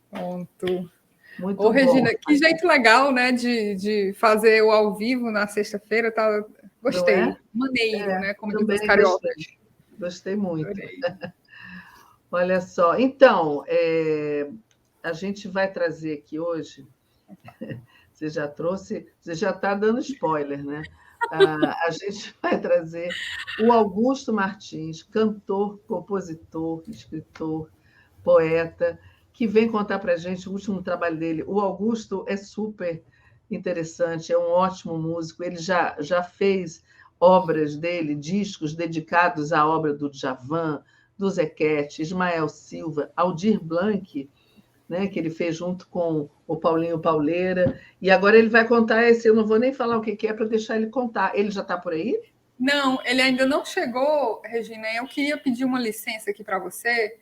Pronto. Muito Ô, bom. Regina, que jeito legal, né, de fazer o ao vivo na sexta-feira, tá? Gostei. É? Maneiro, né, como dizem os Também cariocas. gostei muito. Adorei. Olha só, então, a gente vai trazer aqui hoje, você já trouxe, você já está dando spoiler, né? A gente vai trazer o Augusto Martins, cantor, compositor, escritor, poeta, que vem contar para a gente o último trabalho dele. O Augusto é super interessante, é um ótimo músico, ele já fez obras dele, discos dedicados à obra do Djavan, do Zequete, Ismael Silva, Aldir Blanc, né, que ele fez junto com o Paulinho Pauleira, e agora ele vai contar esse, eu não vou nem falar o que é para deixar ele contar. Ele já está por aí? Não, ele ainda não chegou, Regina. Eu queria pedir uma licença aqui para você,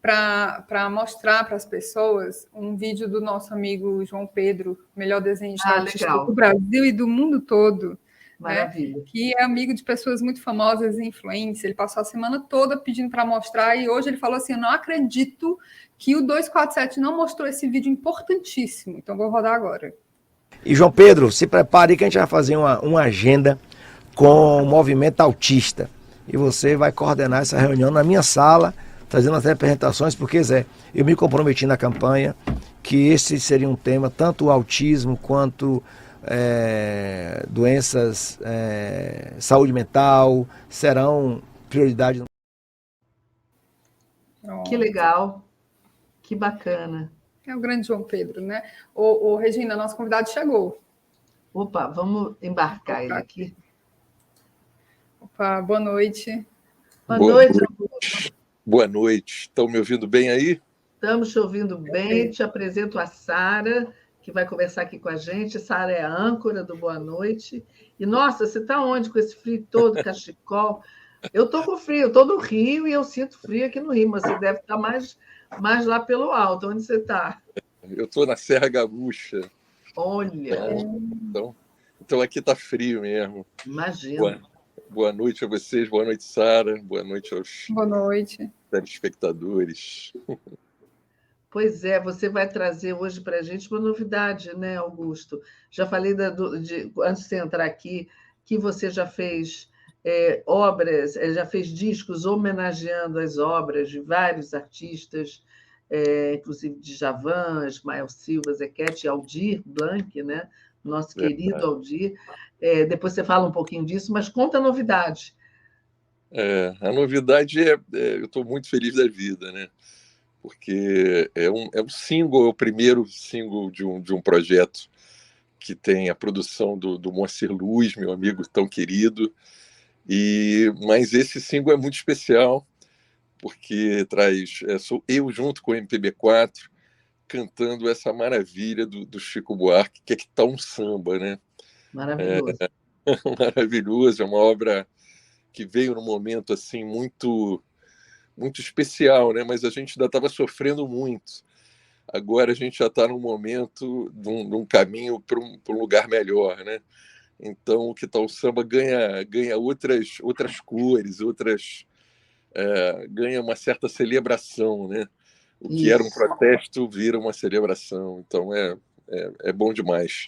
para mostrar para as pessoas um vídeo do nosso amigo João Pedro, melhor desenhista artístico Legal. do Brasil e do mundo todo. Maravilha. Né? Que é amigo de pessoas muito famosas e influentes. Ele passou a semana toda pedindo para mostrar e hoje ele falou assim: eu não acredito que o 247 não mostrou esse vídeo importantíssimo. Então vou rodar agora. E João Pedro, se prepare que a gente vai fazer uma agenda com o movimento autista. E você vai coordenar essa reunião na minha sala, trazendo as representações, porque, Zé, eu me comprometi na campanha que esse seria um tema, tanto o autismo quanto doenças, saúde mental, serão prioridade. Que legal, que bacana. É o grande João Pedro, né? Ô, Regina, nosso convidado chegou. Opa, vamos embarcar ele aqui. Opa, boa noite. Boa noite, Augusto. Boa noite. Estão me ouvindo bem aí? Estamos te ouvindo bem. Te apresento a Sara, que vai conversar aqui com a gente. Sara é a âncora do Boa Noite. E, nossa, você está onde com esse frio todo, cachecol? Eu estou com frio, eu estou no Rio e eu sinto frio aqui no Rio, mas você deve estar mais lá pelo alto. Onde você está? Eu estou na Serra Gaúcha. Olha! Então aqui está frio mesmo. Imagina. Boa noite a vocês, boa noite, Sara, boa noite aos telespectadores. Pois é, você vai trazer hoje para a gente uma novidade, né, Augusto? Já falei, antes de você entrar aqui, que você já fez obras, já fez discos homenageando as obras de vários artistas, inclusive de Djavan, Ismael Silva, Zequete e Aldir Blanc, né? Nosso querido Aldir. Depois você fala um pouquinho disso, mas conta a novidade. A novidade eu estou muito feliz da vida, né? Porque é um single, é o primeiro single de um projeto que tem a produção do Moacir Luz, meu amigo tão querido. Mas esse single é muito especial, porque sou eu junto com o MPB4, cantando essa maravilha do Chico Buarque, que tá um samba, né? Maravilhoso. Maravilhoso, é uma obra que veio num momento assim muito especial, né? Mas a gente ainda estava sofrendo muito. Agora a gente já está num momento de um caminho para um lugar melhor, né? Então o Que Tal Samba ganha outras cores, ganha uma certa celebração, né? O que era um protesto vira uma celebração. Então é bom demais,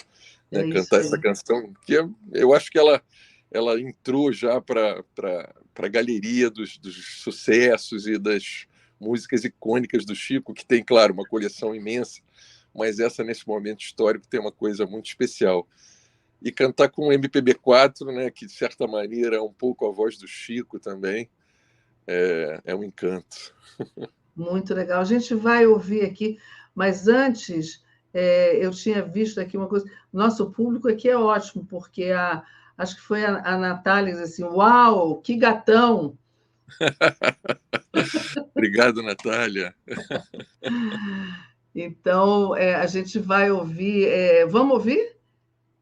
né? Cantar essa canção, que eu acho que ela entrou já para a galeria dos sucessos e das músicas icônicas do Chico, que tem, claro, uma coleção imensa, mas essa, nesse momento histórico, tem uma coisa muito especial. E cantar com o MPB4, né, que, de certa maneira, é um pouco a voz do Chico também, é um encanto. Muito legal. A gente vai ouvir aqui, mas antes, eu tinha visto aqui uma coisa. Nosso público aqui é ótimo, porque acho que foi a Natália que disse assim: uau, que gatão! Obrigado, Natália. Então, a gente vai ouvir. Vamos ouvir?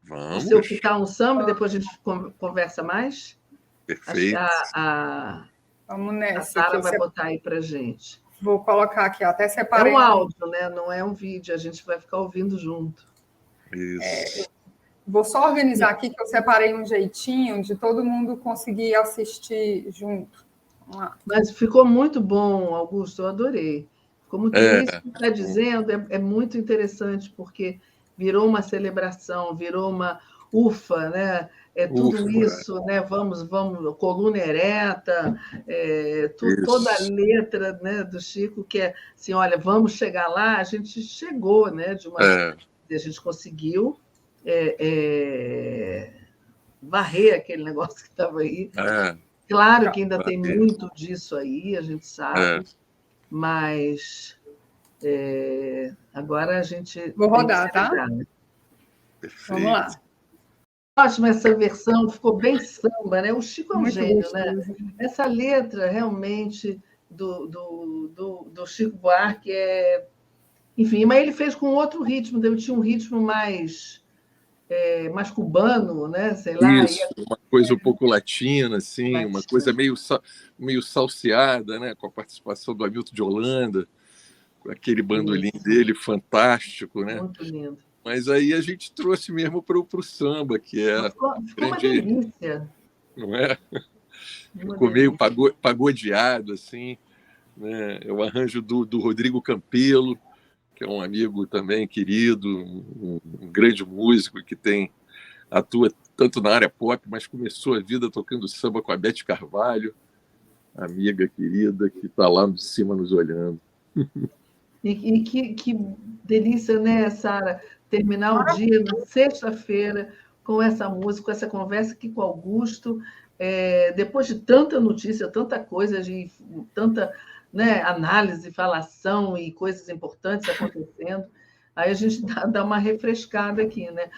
Vamos. O seu Que Tal um Samba, e depois a gente conversa mais? Perfeito. Acho que Vamos nessa. A Sara vai botar aí para gente. Vou colocar aqui, ó, até separei. É um áudio, né? Não é um vídeo, a gente vai ficar ouvindo junto. Isso. Vou só organizar aqui que eu separei um jeitinho de todo mundo conseguir assistir junto. Vamos lá. Mas ficou muito bom, Augusto, eu adorei. Como que isso que está dizendo é muito interessante, porque virou uma celebração, virou uma ufa, né? Tudo isso, né? Vamos, coluna ereta, toda a letra, né, do Chico, que é assim, olha, vamos chegar lá, a gente chegou, né? A gente conseguiu varrer aquele negócio que estava aí. Claro que ainda tem muito disso aí, a gente sabe, mas agora a gente... Vou rodar, tá? Né? Vamos lá. Ótima essa versão, ficou bem samba, né? O Chico é um Muito gênio, gostoso. né? Essa letra, realmente, do Chico Buarque Enfim, mas ele fez com outro ritmo, ele tinha um ritmo mais cubano, né? Sei lá. Isso, uma coisa um pouco latina, assim, uma coisa meio salseada, né? Com a participação do Hamilton de Holanda, com aquele bandolim dele fantástico, né? Muito lindo. Mas aí a gente trouxe mesmo para o samba, que é... Ficou uma delícia. Não é? Ficou meio pagodeado, assim, né? É o arranjo do Rodrigo Campelo, que é um amigo também querido, um grande músico que atua tanto na área pop, mas começou a vida tocando samba com a Beth Carvalho, amiga querida, que está lá de cima nos olhando. E que delícia, né, Sara? Terminar o dia na sexta-feira com essa música, com essa conversa aqui com o Augusto, depois de tanta notícia, tanta coisa, de tanta, né, análise, falação e coisas importantes acontecendo, aí a gente dá uma refrescada aqui, né?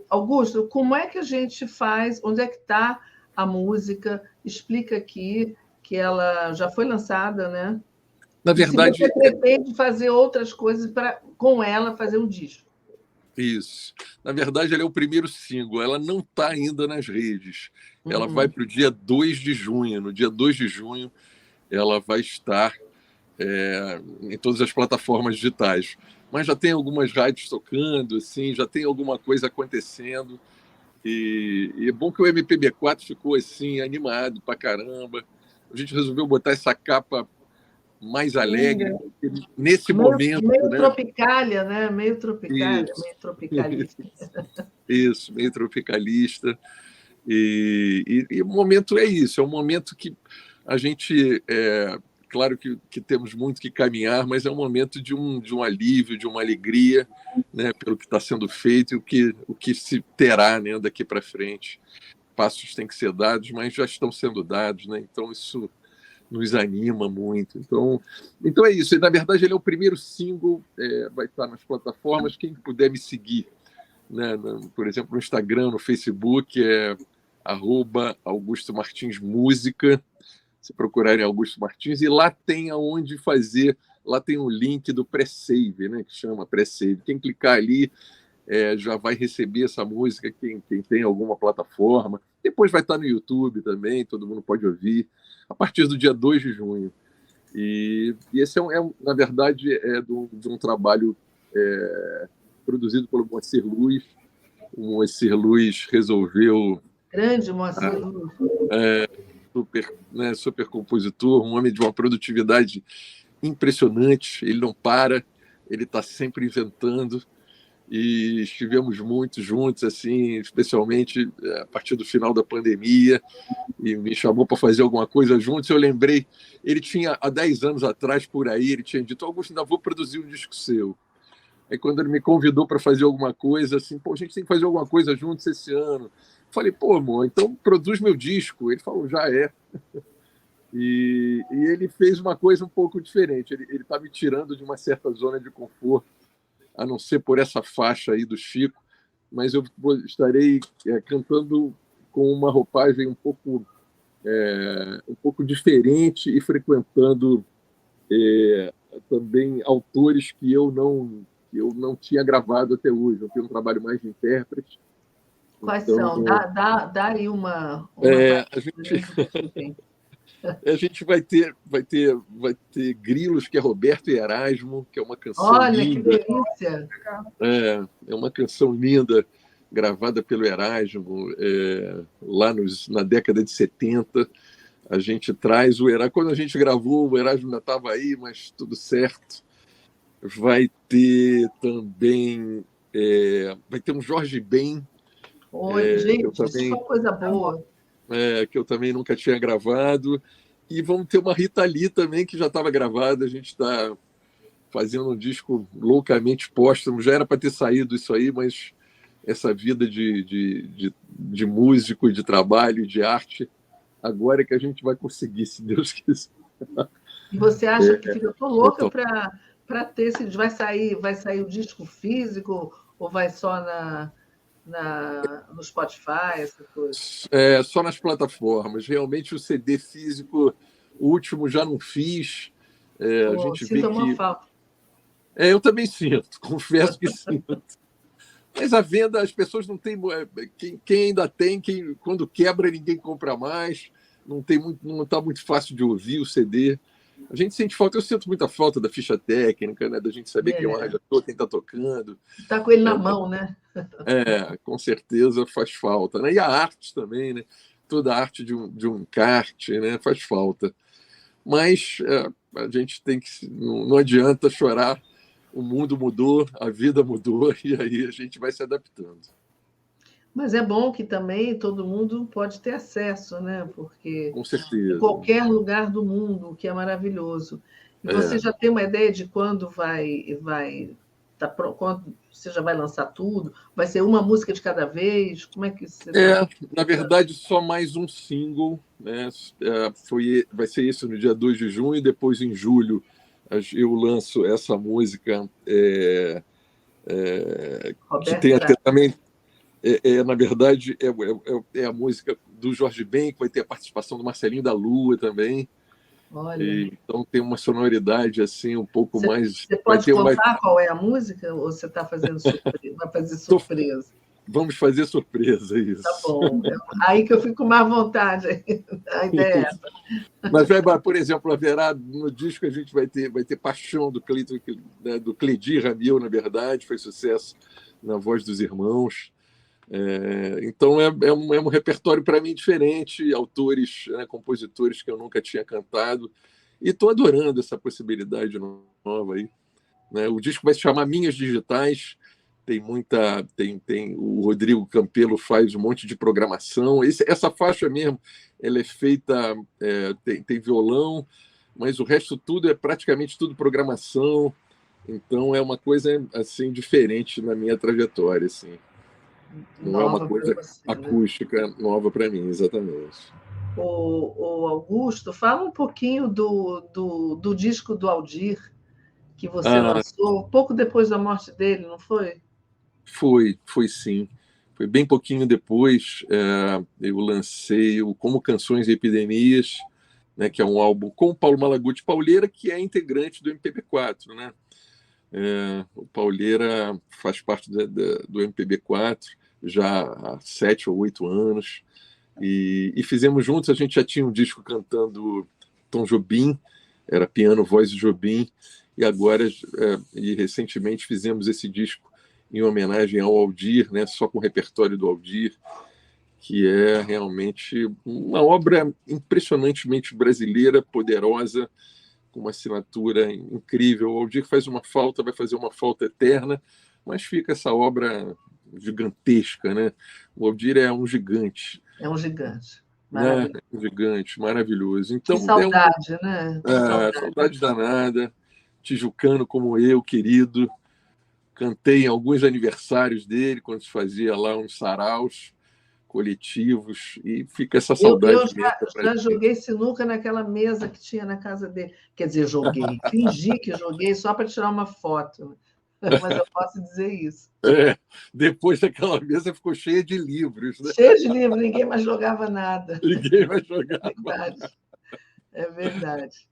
Augusto, como é que a gente faz? Onde é que está a música? Explica aqui que ela já foi lançada, né? Na verdade, se você pretende fazer outras coisas com ela fazer um disco. Isso. Na verdade, ela é o primeiro single. Ela não está ainda nas redes. Ela vai para o dia 2 de junho. No dia 2 de junho, ela vai estar em todas as plataformas digitais. Mas já tem algumas rádios tocando, assim, já tem alguma coisa acontecendo. E é bom que o MPB4 ficou assim, animado pra caramba. A gente resolveu botar essa capa mais alegre, nesse momento. Meio tropicália, né? Meio tropicália, meio tropicalista. Isso, meio tropicalista. E o momento é isso, é um momento que a gente, claro que temos muito que caminhar, mas é um momento de um alívio, de uma alegria, né, pelo que está sendo feito e o que se terá, né, daqui para frente. Passos têm que ser dados, mas já estão sendo dados, né? Então isso nos anima muito. Então é isso. E, na verdade, ele é o primeiro single, vai estar nas plataformas. Quem puder me seguir, né, por exemplo, no Instagram, no Facebook, @Augusto Martins Música. Se procurarem Augusto Martins, e lá tem aonde fazer, lá tem um link do pré-save, né, que chama pré-save. Quem clicar ali já vai receber essa música, quem tem alguma plataforma. Depois vai estar no YouTube também, todo mundo pode ouvir, a partir do dia 2 de junho. E esse na verdade, de um trabalho produzido pelo Moacir Luz. O Moacir Luz resolveu... Grande Moacir Luz. Super compositor, um homem de uma produtividade impressionante. Ele não para, ele está sempre inventando. E estivemos muito juntos, assim, especialmente a partir do final da pandemia, e me chamou para fazer alguma coisa juntos. Eu lembrei, ele tinha, há 10 anos atrás, por aí, ele tinha dito: Augusto, ainda vou produzir um disco seu. Aí quando ele me convidou para fazer alguma coisa, assim, pô, a gente tem que fazer alguma coisa juntos esse ano. Falei, pô, amor, então produz meu disco. Ele falou, já é. E ele fez uma coisa um pouco diferente. Ele está me tirando de uma certa zona de conforto, a não ser por essa faixa aí do Chico, mas eu estarei cantando com uma roupagem um pouco diferente e frequentando também autores que eu não tinha gravado até hoje. Eu tenho um trabalho mais de intérprete. Quais então, são? Dá aí uma a gente vai ter Grilos, que é Roberto e Erasmo, que é uma canção Olha, linda. Que delícia! É uma canção linda, gravada pelo Erasmo lá na década de 70. a gente traz o Erasmo. Quando a gente gravou, o Erasmo ainda estava aí, mas tudo certo. Vai ter também... vai ter um Jorge Ben. Oi, gente, também, só coisa boa. Que eu também nunca tinha gravado. E vamos ter uma Rita Lee também, que já estava gravada. A gente está fazendo um disco loucamente póstumo. Já era para ter saído isso aí, mas essa vida de músico, de trabalho, de arte, agora é que a gente vai conseguir, se Deus quiser. E você acha que fica tão louca para ter esse... Vai sair o disco físico ou vai só no Spotify, essa coisa? Só nas plataformas. Realmente o CD físico, o último já não fiz. A gente vê que... falta. Eu também sinto, confesso que sinto. Mas a venda, as pessoas não têm... Quem ainda tem, quando quebra, ninguém compra mais. Não está muito fácil de ouvir o CD. A gente sente falta, eu sinto muita falta da ficha técnica, né? Da gente saber quem é o arranjador, quem está tocando. Está com ele na mão, né? Com certeza faz falta, né? E a arte também, né? Toda a arte de um encarte, né? Faz falta. Mas a gente tem que... Não adianta chorar. O mundo mudou, a vida mudou, e aí a gente vai se adaptando. Mas é bom que também todo mundo pode ter acesso, né? Porque com certeza, em qualquer lugar do mundo, o que é maravilhoso. E você já tem uma ideia de quando quando você já vai lançar tudo? Vai ser uma música de cada vez? Como é que você na verdade, só mais um single, né? Vai ser isso no dia 2 de junho, depois em julho eu lanço essa música que tem até também... na verdade, é a música do Jorge Ben, que vai ter a participação do Marcelinho da Lua também. Olha. Então tem uma sonoridade assim um pouco mais... Você pode contar qual é a música? Ou você está fazendo surpresa? Vai fazer surpresa? Vamos fazer surpresa, isso. Tá bom. Aí que eu fico com mais vontade. A ideia é essa. Mas, por exemplo, haverá no disco, a gente vai ter Paixão do Cledi Ramil, na verdade, foi sucesso na voz dos irmãos. Então é um repertório para mim diferente, autores, compositores que eu nunca tinha cantado, e estou adorando essa possibilidade nova aí, né? O disco vai se chamar Minhas Digitais. Tem o Rodrigo Campelo faz um monte de programação. Essa faixa mesmo, ela é feita, tem violão, mas o resto tudo é praticamente tudo programação. Então é uma coisa assim diferente na minha trajetória, assim. Não é uma coisa acústica, né? Nova para mim, exatamente. O Augusto, fala um pouquinho do disco do Aldir, que você lançou pouco depois da morte dele, não foi? Foi sim. Foi bem pouquinho depois. Eu lancei o Como Canções e Epidemias, né, que é um álbum com o Paulo Malaguti Pauleira, que é integrante do MPB4, né? O Pauleira faz parte do MPB4 já há 7 ou 8 anos, e fizemos juntos. A gente já tinha um disco cantando Tom Jobim, era piano, voz de Jobim, e agora, e recentemente, fizemos esse disco em homenagem ao Aldir, né, só com o repertório do Aldir, que é realmente uma obra impressionantemente brasileira, poderosa, com uma assinatura incrível. O Aldir faz uma falta, vai fazer uma falta eterna, mas fica essa obra gigantesca, né? O Aldir é um gigante. É um gigante. Né? É um gigante, maravilhoso. Então, que saudade, né? Saudade danada. Tijucano como eu, querido. Cantei em alguns aniversários dele, quando se fazia lá uns saraus coletivos, e fica essa saudade. Eu já joguei sinuca naquela mesa que tinha na casa dele. Quer dizer, fingi que joguei só para tirar uma foto, mas eu posso dizer isso. Depois daquela mesa ficou cheia de livros. Né? Cheia de livros, ninguém mais jogava nada. Ninguém mais jogava. É verdade.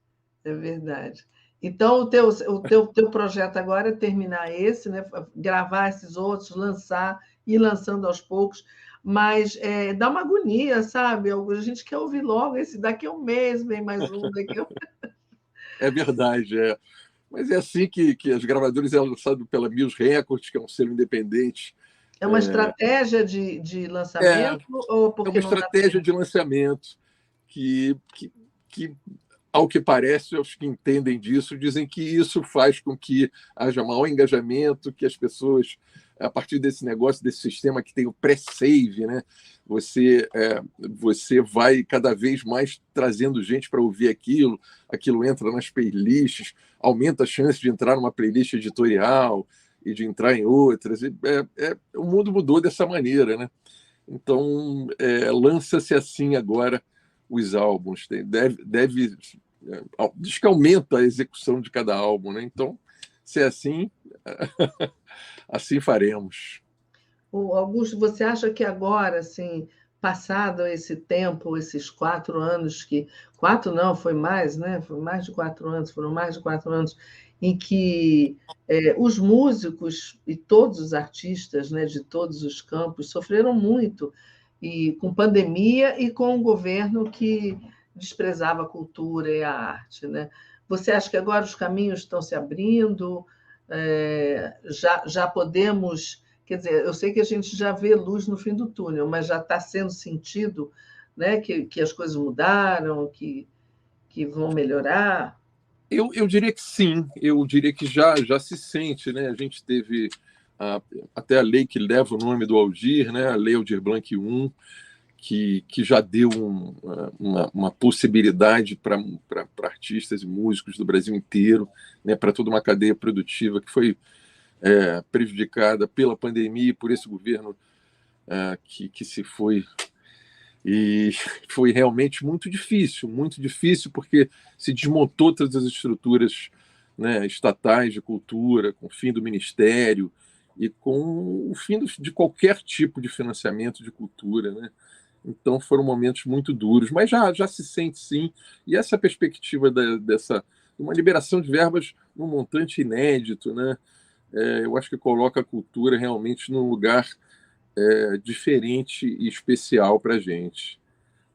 Então, o teu projeto agora é terminar esse, né? Gravar esses outros, lançar, ir lançando aos poucos, mas dá uma agonia, sabe? A gente quer ouvir logo esse, daqui a um mês vem mais um, É verdade, Mas é assim que as gravadoras é lançado pela Muse Records, que é um selo independente. É uma estratégia de lançamento? Ou porque é uma estratégia de lançamento que, ao que parece, os que entendem disso dizem que isso faz com que haja maior engajamento, que as pessoas, a partir desse negócio, desse sistema que tem o pré-save, né? Você vai cada vez mais trazendo gente para ouvir aquilo entra nas playlists, aumenta a chance de entrar numa playlist editorial e de entrar em outras. O mundo mudou dessa maneira, né? Então, lança-se assim agora os álbuns. Diz que aumenta a execução de cada álbum, né? Então, se é assim, assim faremos. Augusto, você acha que agora, assim, passado esse tempo, esses 4 anos que... 4 não, foi mais, né? Foi mais de 4 anos, foram mais de 4 anos, em que os músicos e todos os artistas, né, de todos os campos sofreram muito, e com pandemia e com um governo que desprezava a cultura e a arte, né? Você acha que agora os caminhos estão se abrindo? Já podemos... Quer dizer, eu sei que a gente já vê luz no fim do túnel, mas já está sendo sentido, né, que as coisas mudaram, que vão melhorar? Eu diria que sim, eu diria que já se sente, né? A gente teve até a lei que leva o nome do Aldir, né? A Lei Aldir Blanc I, que já deu uma possibilidade para artistas e músicos do Brasil inteiro, né? Para toda uma cadeia produtiva que foi prejudicada pela pandemia e por esse governo que se foi. E foi realmente muito difícil, porque se desmontou todas as estruturas, né, estatais de cultura, com o fim do ministério e com o fim de qualquer tipo de financiamento de cultura, né? Então foram momentos muito duros, mas já se sente sim, e essa perspectiva dessa uma liberação de verbas num montante inédito, né? Eu acho que coloca a cultura realmente num lugar diferente e especial para a gente.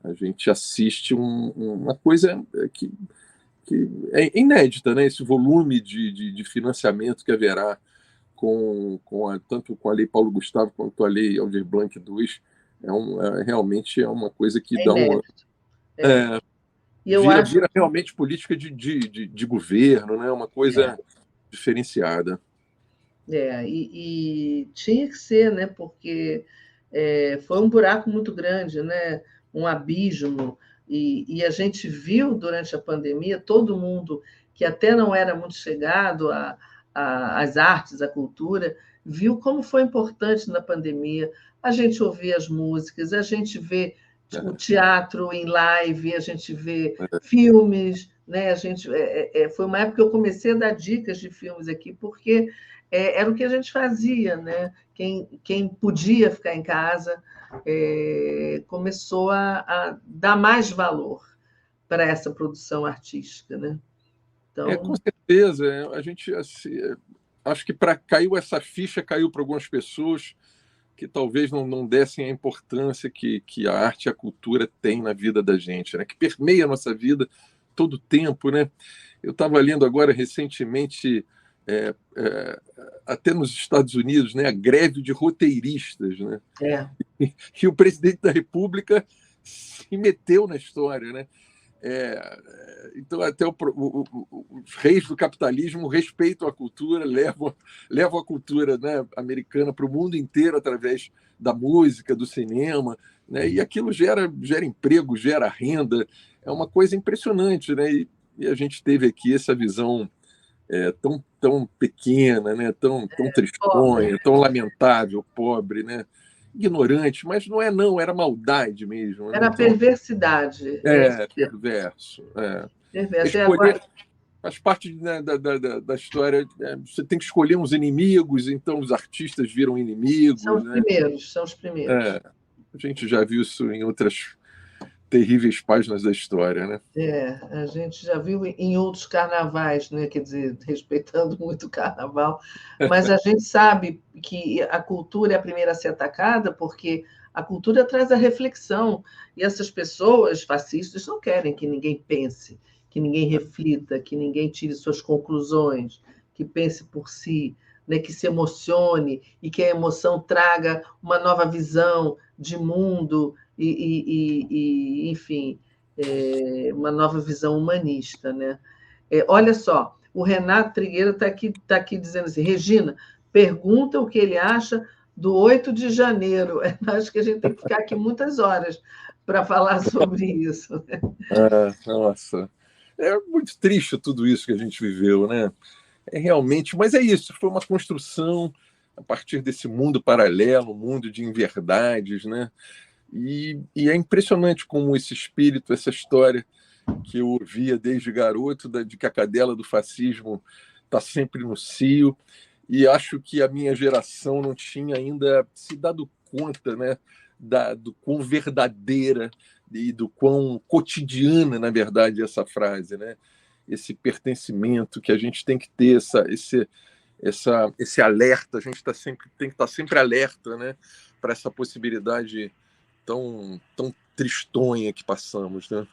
A gente assiste uma coisa que é inédita, né? Esse volume de financiamento que haverá tanto com a Lei Paulo Gustavo quanto a Lei Aldir Blanc II, realmente é uma coisa que dá inédito. vira realmente política de governo, né? Uma coisa diferenciada. E tinha que ser, né? Porque foi um buraco muito grande, né? Um abismo, e a gente viu durante a pandemia todo mundo que até não era muito chegado às artes, à cultura, viu como foi importante na pandemia a gente ouvir as músicas, a gente vê o teatro em live, a gente vê filmes, né? Foi uma época que eu comecei a dar dicas de filmes aqui, porque era o que a gente fazia, né? Quem podia ficar em casa começou a dar mais valor para essa produção artística, né? Então... com certeza. A gente acho que essa ficha caiu para algumas pessoas que talvez não dessem a importância que a arte e a cultura têm na vida da gente, né? Que permeia a nossa vida todo o tempo, né? Eu estava lendo agora recentemente, até nos Estados Unidos, né, a greve de roteiristas, né? E o presidente da República se meteu na história, né? Então, até os reis do capitalismo respeitam a cultura, levam a cultura, né, americana para o mundo inteiro através da música, do cinema, né? E aquilo gera emprego, gera renda, é uma coisa impressionante, né? E a gente teve aqui essa visão tão pequena, né? Tão tristonha, tão lamentável, pobre, né? Ignorante, mas não, era maldade mesmo. Né? Era perversidade. Perverso. Perverso. Faz parte, né, da história. Você tem que escolher uns inimigos, então os artistas viram inimigos. São os primeiros. A gente já viu isso em outras terríveis páginas da história, né? A gente já viu em outros carnavais, né? Quer dizer, respeitando muito o carnaval, mas a gente sabe que a cultura é a primeira a ser atacada, porque a cultura traz a reflexão, e essas pessoas fascistas não querem que ninguém pense, que ninguém reflita, que ninguém tire suas conclusões, que pense por si, né? Que se emocione, e que a emoção traga uma nova visão de mundo, enfim, uma nova visão humanista, né? Olha só, o Renato Trigueira tá aqui dizendo assim, Regina, pergunta o que ele acha do 8 de janeiro. Acho que a gente tem que ficar aqui muitas horas para falar sobre isso. Nossa, é muito triste tudo isso que a gente viveu, né? Realmente, mas é isso, foi uma construção a partir desse mundo paralelo, um mundo de inverdades, né? E é impressionante como esse espírito, essa história que eu ouvia desde garoto, de que a cadela do fascismo está sempre no cio, e acho que a minha geração não tinha ainda se dado conta, né, do quão verdadeira e do quão cotidiana, na verdade, essa frase, né? Esse pertencimento que a gente tem que ter, esse alerta, a gente tem que estar sempre alerta, né, para essa possibilidade tão tristonha que passamos, né?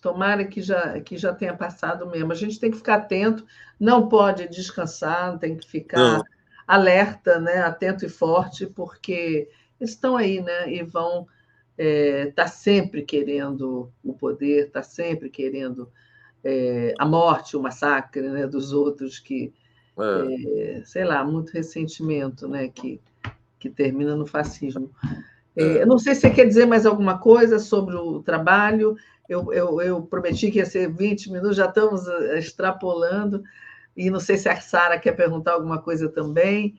Tomara que já tenha passado mesmo. A gente tem que ficar atento, não pode descansar, tem que ficar alerta, né, atento e forte, porque eles estão aí, né, e vão estar sempre querendo o poder, está sempre querendo a morte, o massacre, né, dos outros, que, sei lá, muito ressentimento, né, que termina no fascismo. Eu não sei se você quer dizer mais alguma coisa sobre o trabalho. Eu prometi que ia ser 20 minutos, já estamos extrapolando, e não sei se a Sara quer perguntar alguma coisa também.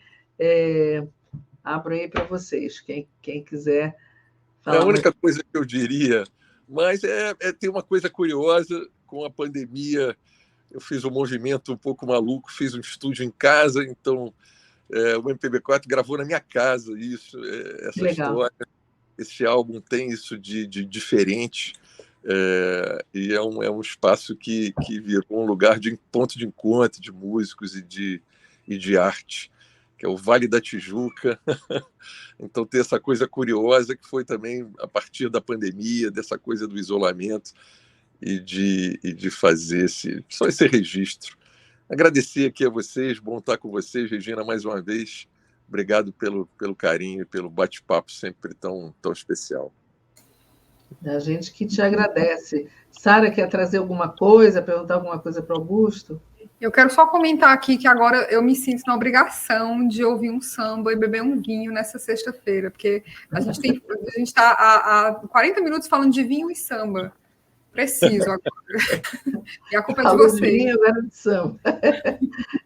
Abro aí para vocês, quem quiser falar. A única coisa que eu diria, mas tem uma coisa curiosa, com a pandemia, eu fiz um movimento um pouco maluco, fiz um estúdio em casa, então o MPB4 gravou na minha casa essa história. Esse álbum tem isso de diferente, e é um espaço que virou um lugar de ponto de encontro de músicos e de arte, que é o Vale da Tijuca. Então tem essa coisa curiosa que foi também a partir da pandemia, dessa coisa do isolamento e de fazer só esse registro. Agradecer aqui a vocês, bom estar com vocês, Regina, mais uma vez. Obrigado pelo carinho e pelo bate-papo sempre tão especial. A gente que te agradece. Sara, quer trazer alguma coisa, perguntar alguma coisa para o Augusto? Eu quero só comentar aqui que agora eu me sinto na obrigação de ouvir um samba e beber um vinho nessa sexta-feira, porque a gente está há 40 minutos falando de vinho e samba. Preciso agora. E a culpa é de vocês. De vinho, agora de samba.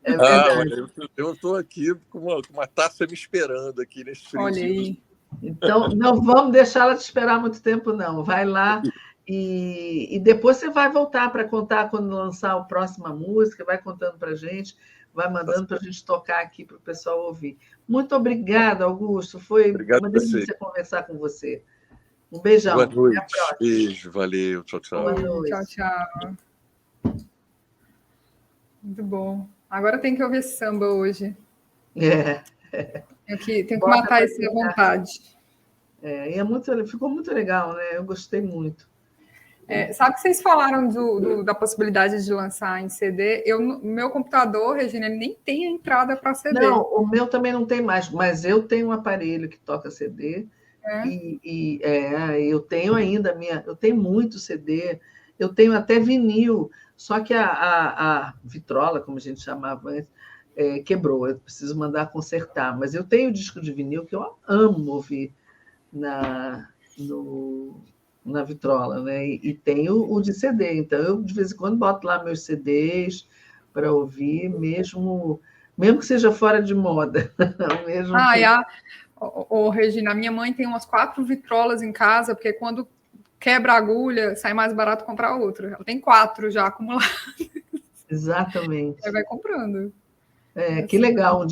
É verdade. Eu estou aqui com uma taça me esperando aqui nesse frio. Olha aí. Então, não vamos deixá-la te esperar muito tempo, não. Vai lá e depois você vai voltar para contar quando lançar a próxima música, vai contando para a gente, vai mandando para a gente tocar aqui para o pessoal ouvir. Muito obrigada, Augusto. Foi uma delícia conversar com você. Um beijão. Boa noite. Até a próxima. Beijo, valeu. Tchau, tchau. Boa noite. Tchau, tchau. Muito bom. Agora tem que ouvir samba hoje. Tenho que matar isso à vontade. Ficou muito legal, né? Eu gostei muito. Sabe que vocês falaram da possibilidade de lançar em CD? Meu computador, Regina, ele nem tem a entrada para CD. Não, o meu também não tem mais, mas eu tenho um aparelho que toca CD. Eu tenho ainda eu tenho muito CD, eu tenho até vinil, só que a vitrola, como a gente chamava antes, quebrou, eu preciso mandar consertar, mas eu tenho disco de vinil que eu amo ouvir na vitrola, né? E tenho o de CD, então eu de vez em quando boto lá meus CDs para ouvir, mesmo que seja fora de moda. Regina, a minha mãe tem umas 4 vitrolas em casa, porque quando quebra a agulha, sai mais barato comprar outra. Ela tem 4 já acumuladas. Exatamente. Aí vai comprando. Que legal. Um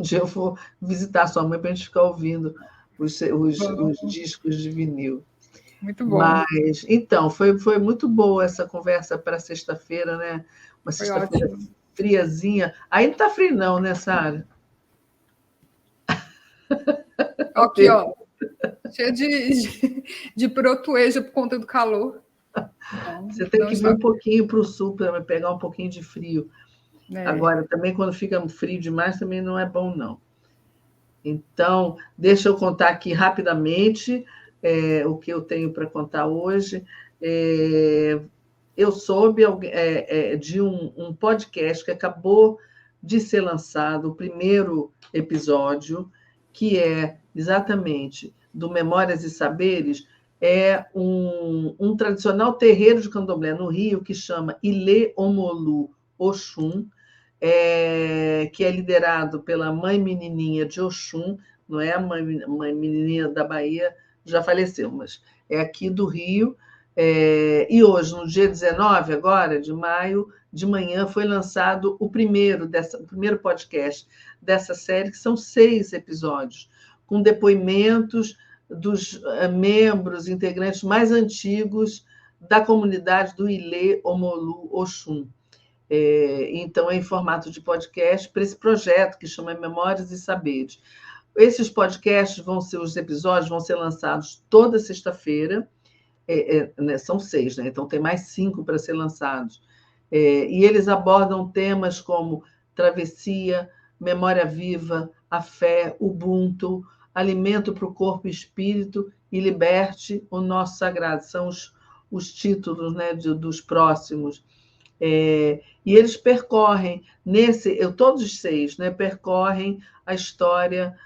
dia eu vou visitar sua mãe para a gente ficar ouvindo os discos de vinil. Muito bom. Mas, então, foi muito boa essa conversa para sexta-feira, né? Uma sexta-feira friazinha. Aí não está frio não, né, Sara? Aqui, ó. Cheio de brotoeja por conta do calor. Você tem que vir um pouquinho para o sul para pegar um pouquinho de frio. Agora, também quando fica frio demais, também não é bom, não. Então, deixa eu contar aqui rapidamente. o que eu tenho para contar hoje. Eu soube de um podcast que acabou de ser lançado, o primeiro episódio, que é exatamente do Memórias e Saberes, é um tradicional terreiro de candomblé no Rio, que chama Ilê Omolu Oxum, que é liderado pela mãe menininha de Oxum, não é a mãe menininha da Bahia, já faleceu, mas é aqui do Rio. E hoje, no dia 19 agora, de maio, de manhã, foi lançado o primeiro podcast dessa série, que são 6 episódios, com depoimentos dos membros, integrantes mais antigos da comunidade do Ilê Omolu Oxum. Então, é em formato de podcast para esse projeto que chama Memórias e Saberes. Esses podcasts os episódios vão ser lançados toda sexta-feira, são 6, né? Então tem mais 5 para ser lançados. E eles abordam temas como travessia, memória viva, a fé, Ubuntu, alimento para o corpo e espírito e liberte o nosso sagrado. São os títulos, né, dos próximos. E eles percorrem, todos os 6, né, percorrem a história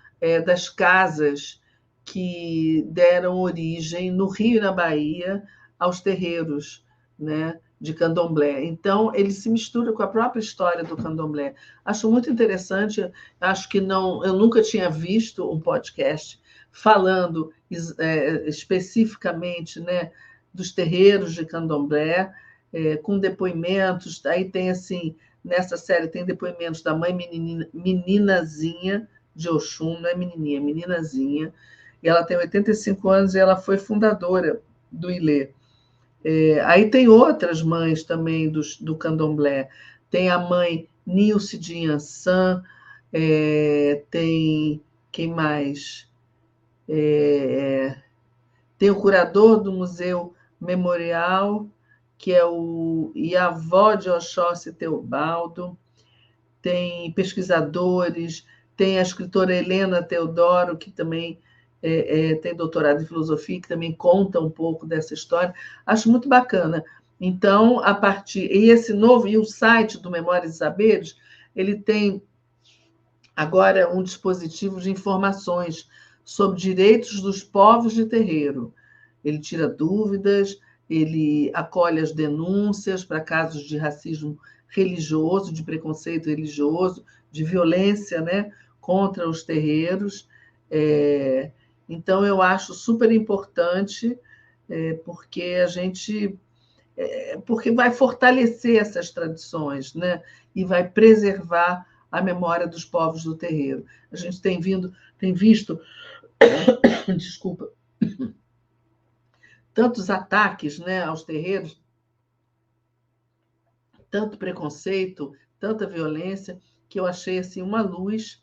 das casas que deram origem no Rio e na Bahia aos terreiros, né, de candomblé. Então, ele se mistura com a própria história do candomblé. Acho muito interessante, acho que eu nunca tinha visto um podcast falando especificamente, né, dos terreiros de candomblé, com depoimentos. Aí tem, assim, nessa série tem depoimentos da mãe meninazinha de Oxum, não é menininha, é meninazinha, e ela tem 85 anos e ela foi fundadora do Ilê. Aí tem outras mães também do candomblé. Tem a mãe Nilce de Inhansã, tem quem mais? Tem o curador do Museu Memorial, que é o Iavó de Oxóssi Teobaldo, tem pesquisadores, tem a escritora Helena Teodoro, que também tem doutorado em filosofia, que também conta um pouco dessa história. Acho muito bacana. Então, e o site do Memórias e Saberes, ele tem agora um dispositivo de informações sobre direitos dos povos de terreiro. Ele tira dúvidas, ele acolhe as denúncias para casos de racismo religioso, de preconceito religioso, de violência, né, contra os terreiros. Então, eu acho super importante, porque porque vai fortalecer essas tradições, né, e vai preservar a memória dos povos do terreiro. A gente tem visto, desculpa, tantos ataques, né, aos terreiros, tanto preconceito, tanta violência, que eu achei, assim, uma luz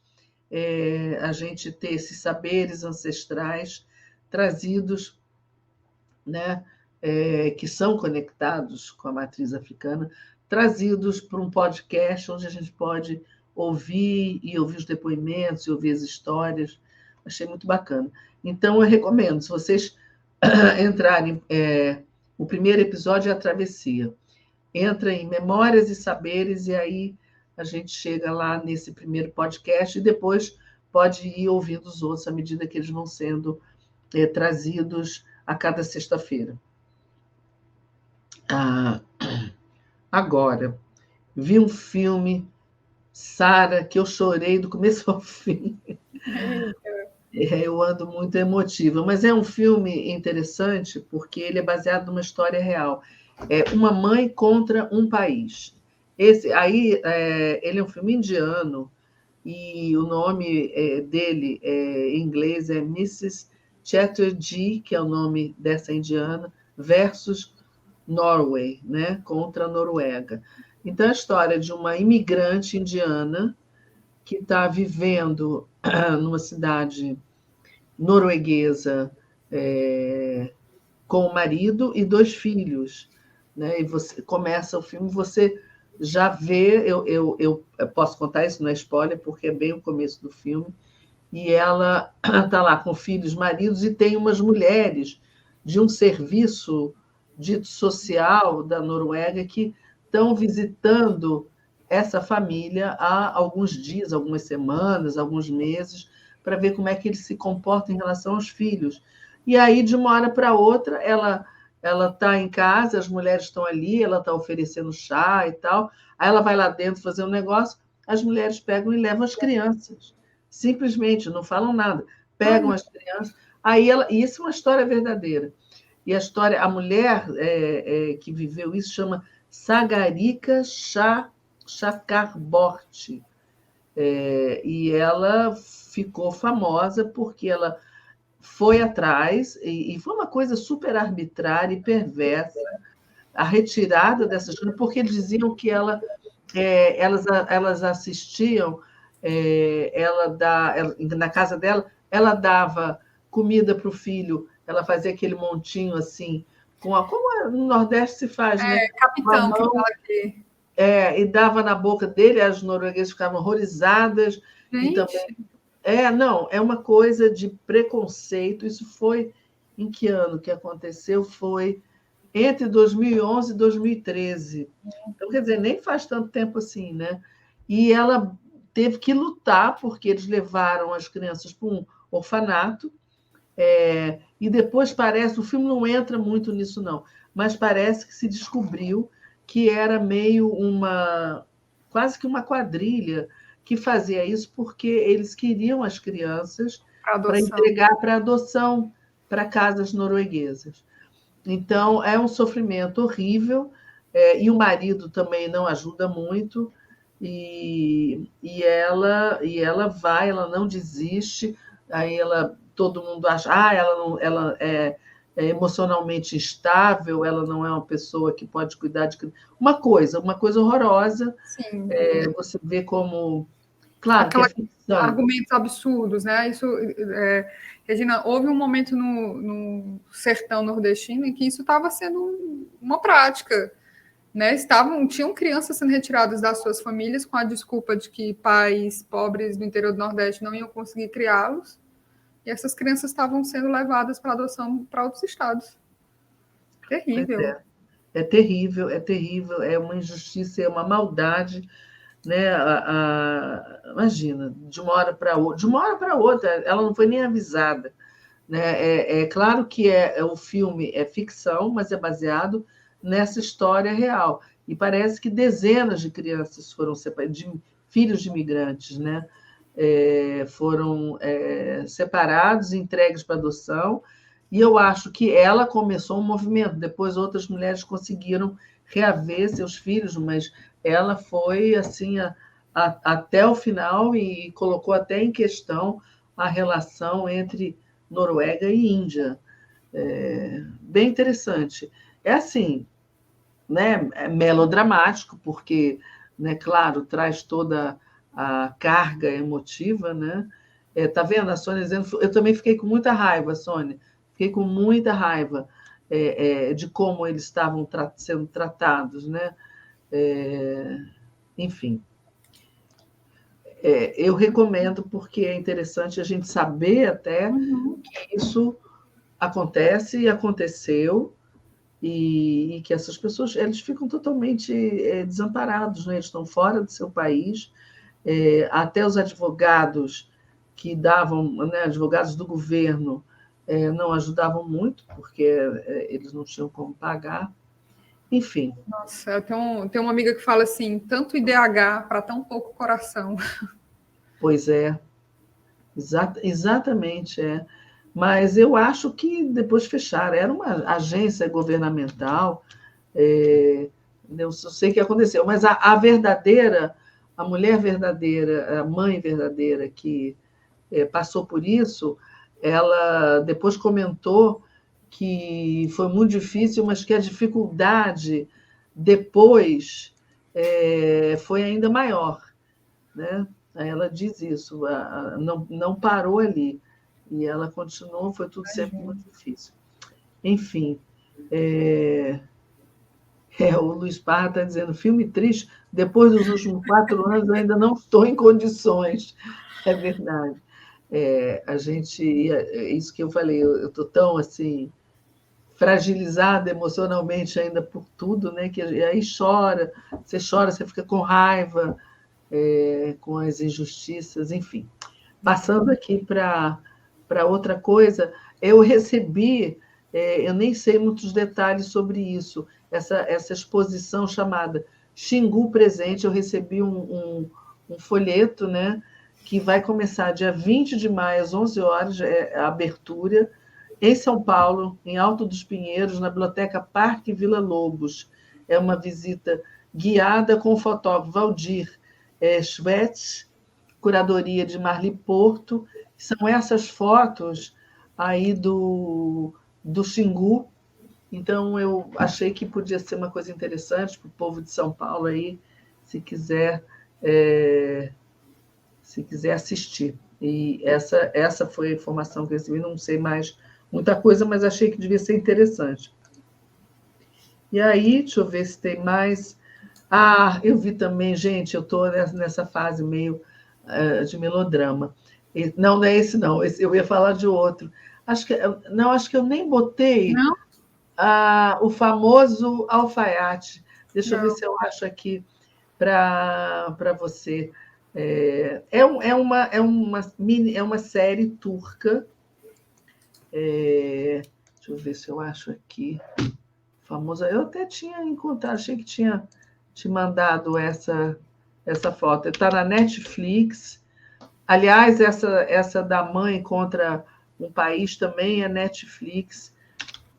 a gente ter esses saberes ancestrais trazidos, né, que são conectados com a matriz africana, trazidos para um podcast onde a gente pode ouvir os depoimentos e ouvir as histórias. Achei muito bacana. Então, eu recomendo, se vocês entrarem, o primeiro episódio é a travessia. Entra em Memórias e Saberes, e aí a gente chega lá nesse primeiro podcast e depois pode ir ouvindo os outros à medida que eles vão sendo trazidos a cada sexta-feira. Agora, vi um filme, Sara, que eu chorei do começo ao fim. Eu ando muito emotiva, mas é um filme interessante porque ele é baseado numa história real. É Uma Mãe contra um País. Ele é um filme indiano e o nome dele em inglês é Mrs. Chatterjee, que é o nome dessa indiana, versus Norway, né, contra a Noruega. Então, é a história de uma imigrante indiana que está vivendo numa cidade norueguesa com o marido e 2 filhos. Né? E você começa o filme, você já vê, eu posso contar isso, não é spoiler, porque é bem o começo do filme, e ela está lá com filhos, maridos, e tem umas mulheres de um serviço dito social da Noruega que estão visitando essa família há alguns dias, algumas semanas, alguns meses, para ver como é que eles se comportam em relação aos filhos. E aí, de uma hora para outra, ela está em casa, as mulheres estão ali, ela está oferecendo chá e tal, aí ela vai lá dentro fazer um negócio, as mulheres pegam e levam as crianças. Simplesmente, não falam nada. Pegam as crianças. E isso é uma história verdadeira. E a mulher que viveu isso chama Sagarika Chakraborty. E ela ficou famosa porque ela foi atrás, e foi uma coisa super arbitrária e perversa, a retirada dessas coisas, porque eles diziam que elas assistiam, na casa dela, ela dava comida para o filho, ela fazia aquele montinho assim, como no Nordeste se faz, né? Capitão, que fala aqui. E dava na boca dele, as norueguesas ficavam horrorizadas. Gente. E também. Não, é uma coisa de preconceito. Isso foi em que ano que aconteceu? Foi entre 2011 e 2013. Então, quer dizer, nem faz tanto tempo assim, né? E ela teve que lutar, porque eles levaram as crianças para um orfanato, e depois parece, o filme não entra muito nisso, não, mas parece que se descobriu que era meio quase que uma quadrilha que fazia isso porque eles queriam as crianças para entregar para adoção para casas norueguesas. Então, é um sofrimento horrível, e o marido também não ajuda muito, e ela vai, ela não desiste, aí todo mundo acha, ela é emocionalmente instável, ela não é uma pessoa que pode cuidar de... Uma coisa horrorosa. Sim. Você vê como... Claro que é ficção. Argumentos absurdos, né? Isso, Regina, houve um momento no sertão nordestino em que isso estava sendo uma prática, né? Tinham crianças sendo retiradas das suas famílias com a desculpa de que pais pobres do interior do Nordeste não iam conseguir criá-los, e essas crianças estavam sendo levadas para adoção para outros estados. Terrível. É terrível, é uma injustiça, é uma maldade, né? Imagina, de uma hora para outra, ela não foi nem avisada, né? É claro que o filme é ficção, mas é baseado nessa história real, e parece que dezenas de crianças foram separadas, de filhos de imigrantes, né? Foram separados, entregues para adoção, e eu acho que ela começou um movimento, depois outras mulheres conseguiram reaver seus filhos, mas ela foi assim até o final e colocou até em questão a relação entre Noruega e Índia. Bem interessante. É assim, né? É melodramático, porque, né, claro, traz toda a carga emotiva, né? Tá vendo a Sônia dizendo? Eu também fiquei com muita raiva, Sônia. Fiquei com muita raiva de como eles estavam sendo tratados, né? Enfim, eu recomendo porque é interessante a gente saber até que isso acontece e aconteceu, e que essas pessoas eles ficam totalmente desamparados, né? Eles estão fora do seu país, até os advogados que davam, né, advogados do governo, não ajudavam muito, porque eles não tinham como pagar. Enfim. Nossa, eu tenho uma amiga que fala assim, tanto IDH para tão pouco coração. Pois é, exatamente, Mas eu acho que depois fecharam. Era uma agência governamental, eu sei o que aconteceu, mas a verdadeira, a mulher verdadeira, a mãe verdadeira que passou por isso, ela depois comentou que foi muito difícil, mas que a dificuldade depois foi ainda maior, né? Ela diz isso, não parou ali, e ela continuou, foi tudo sempre muito difícil. Enfim, o Luiz Parra está dizendo, filme triste, depois dos últimos 4 anos eu ainda não estou em condições. É verdade. A gente isso que eu falei, eu estou tão assim fragilizada emocionalmente ainda por tudo, né? Que aí chora, você fica com raiva, com as injustiças, enfim. Passando aqui para outra coisa, eu recebi, eu nem sei muitos detalhes sobre isso, essa exposição chamada Xingu Presente, eu recebi um folheto, né, que vai começar dia 20 de maio, às 11 horas, a abertura, em São Paulo, em Alto dos Pinheiros, na Biblioteca Parque Vila Lobos. É uma visita guiada com o fotógrafo Valdir Schwetz, curadoria de Marli Porto. São essas fotos aí do Xingu. Então, eu achei que podia ser uma coisa interessante para o povo de São Paulo aí, se quiser assistir. E essa foi a informação que eu recebi, não sei mais muita coisa, mas achei que devia ser interessante. E aí, deixa eu ver se tem mais. Eu vi também, gente, eu estou nessa fase meio de melodrama. Não é esse, não. Eu ia falar de outro. Acho que eu nem botei o famoso alfaiate. Deixa eu ver se eu acho aqui para você. É uma série turca. Deixa eu ver se eu acho aqui. Famosa. Eu até tinha encontrado, achei que tinha te mandado essa foto. Está na Netflix. Aliás, essa da mãe contra um país também é Netflix.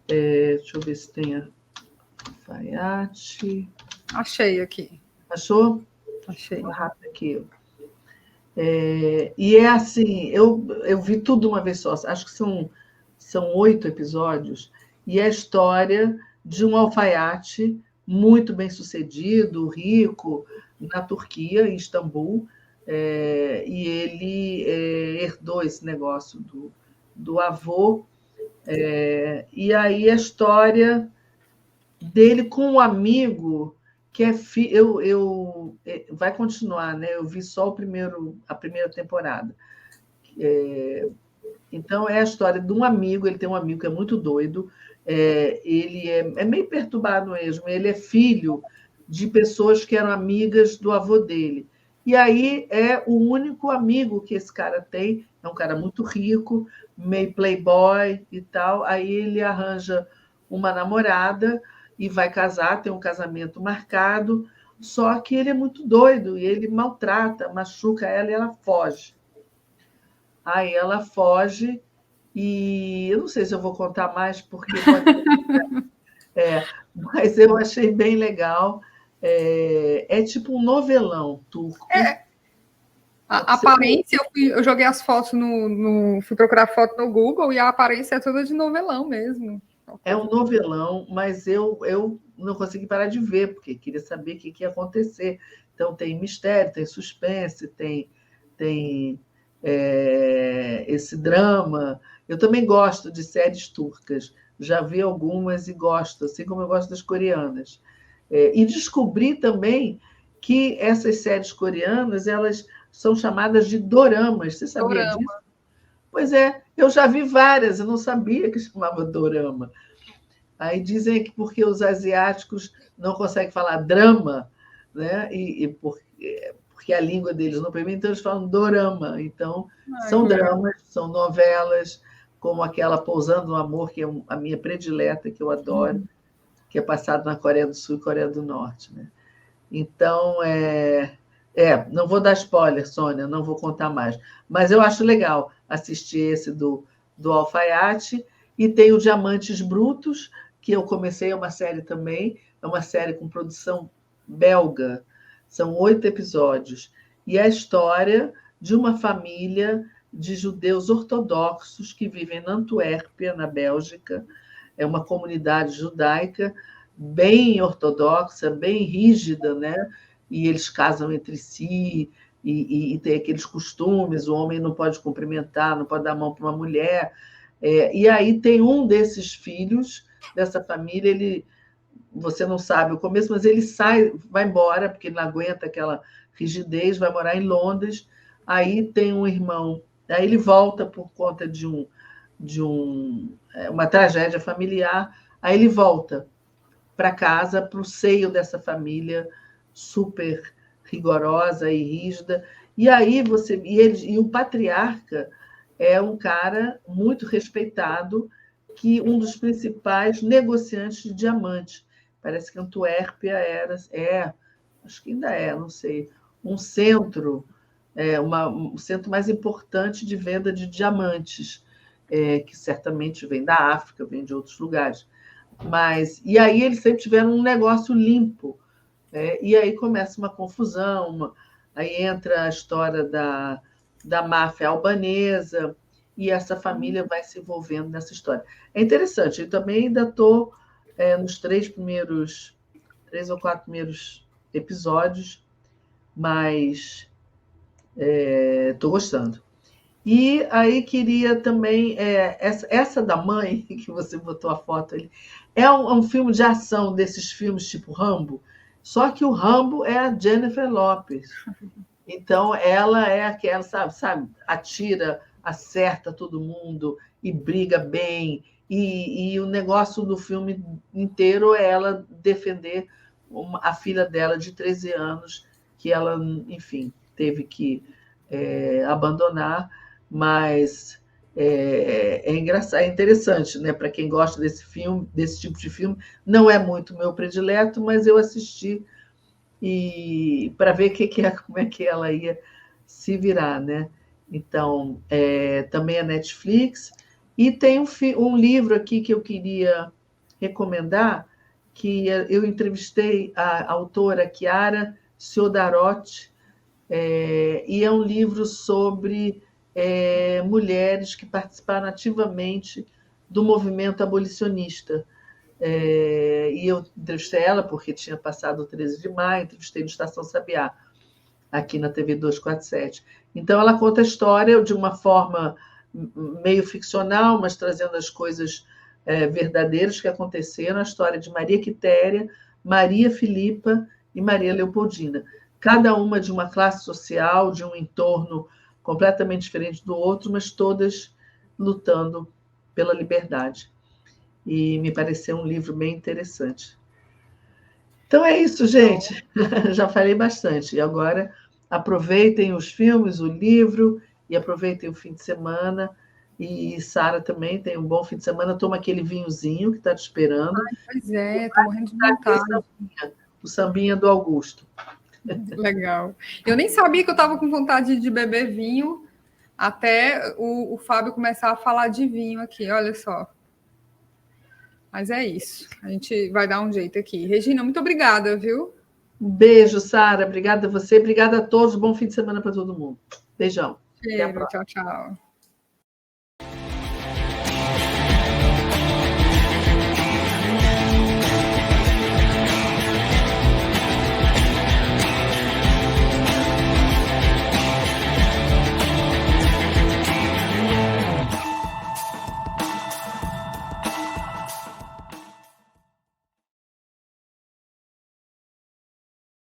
Deixa eu ver se tem alfaiate. Achei aqui. Achou? Achei. Rápido aqui. E assim, eu vi tudo uma vez só. Acho que são 8 episódios. E é a história de um alfaiate muito bem sucedido, rico, na Turquia, em Istambul. E ele herdou esse negócio do avô. E aí a história dele com um amigo que é vai continuar, né? Eu vi só a primeira temporada. Então é a história de um amigo. Ele tem um amigo que é muito doido. Ele é meio perturbado mesmo. Ele é filho de pessoas que eram amigas do avô dele. E aí é o único amigo que esse cara tem. É um cara muito rico, meio playboy e tal. Aí ele arranja uma namorada e vai casar, tem um casamento marcado, só que ele é muito doido e ele maltrata, machuca ela e ela foge. Aí ela foge e eu não sei se eu vou contar mais, porque mas eu achei bem legal. É tipo um novelão turco. A aparência, eu joguei as fotos fui procurar foto no Google e a aparência é toda de novelão mesmo. É um novelão, mas eu não consegui parar de ver, porque queria saber o que ia acontecer. Então, tem mistério, tem suspense, tem esse drama. Eu também gosto de séries turcas. Já vi algumas e gosto, assim como eu gosto das coreanas. E descobri também que essas séries coreanas elas são chamadas de doramas. Você sabia disso? Pois é, eu já vi várias, eu não sabia que chamava dorama. Aí dizem que porque os asiáticos não conseguem falar drama, né? Porque a língua deles não permite, então eles falam dorama. Então, são dramas, são novelas, como aquela Pousando no Amor, que é a minha predileta, que eu adoro, que é passado na Coreia do Sul e Coreia do Norte. Né? Então, não vou dar spoiler, Sônia, não vou contar mais. Mas eu acho legal assistir esse do alfaiate. E tem o Diamantes Brutos, que eu comecei, é uma série também, é uma série com produção belga. São 8 episódios. E é a história de uma família de judeus ortodoxos que vivem na Antuérpia, na Bélgica. É uma comunidade judaica bem ortodoxa, bem rígida, né? E eles casam entre si, e tem aqueles costumes, o homem não pode cumprimentar, não pode dar a mão para uma mulher. E aí tem um desses filhos dessa família, você não sabe o começo, mas ele vai embora, porque ele não aguenta aquela rigidez, vai morar em Londres. Aí tem um irmão Aí ele volta por conta de uma tragédia familiar, aí ele volta para casa, para o seio dessa família super rigorosa e rígida. E aí e o patriarca é um cara muito respeitado, que um dos principais negociantes de diamante. Parece que Antuérpia acho que ainda não sei, um centro, um centro mais importante de venda de diamantes, que certamente vem da África, vem de outros lugares. E aí eles sempre tiveram um negócio limpo, e aí começa uma confusão, aí entra a história da máfia albanesa, e essa família vai se envolvendo nessa história. É interessante, eu também ainda estou nos 3 ou 4 primeiros episódios, mas estou gostando. E aí queria também, essa da mãe, que você botou a foto ali, é um filme de ação desses filmes tipo Rambo, só que o Rambo é a Jennifer Lopez. Então, ela é aquela, sabe, atira, acerta todo mundo e briga bem. E o negócio do filme inteiro é ela defender a filha dela de 13 anos, que ela, enfim, teve que abandonar, mas engraçado, é interessante, né? Para quem gosta desse tipo de filme, não é muito meu predileto, mas eu assisti e para ver como é que ela ia se virar, né? Então, também a Netflix. E tem um livro aqui que eu queria recomendar, que eu entrevistei a autora Chiara Siodarotti, e é um livro sobre mulheres que participaram ativamente do movimento abolicionista. E eu entrevistei ela porque tinha passado o 13 de maio, entrevistei no Estação Sabiá, aqui na TV 247. Então, ela conta a história de uma forma meio ficcional, mas trazendo as coisas verdadeiras que aconteceram, a história de Maria Quitéria, Maria Filipa e Maria Leopoldina. Cada uma de uma classe social, de um entorno completamente diferente do outro, mas todas lutando pela liberdade. E me pareceu um livro bem interessante. Então é isso, gente. Já falei bastante. E agora aproveitem os filmes, o livro, e aproveitem o fim de semana. E Sara também tem um bom fim de semana. Toma aquele vinhozinho que está te esperando. Ai, pois é, estou morrendo de vontade. O sambinha do Augusto. Legal. Eu nem sabia que eu estava com vontade de beber vinho até o Fábio começar a falar de vinho aqui, olha só. Mas é isso, a gente vai dar um jeito aqui. Regina, muito obrigada, viu? Um beijo, Sara. Obrigada a você, obrigada a todos. Bom fim de semana para todo mundo. Beijão. Cheiro, tchau, tchau.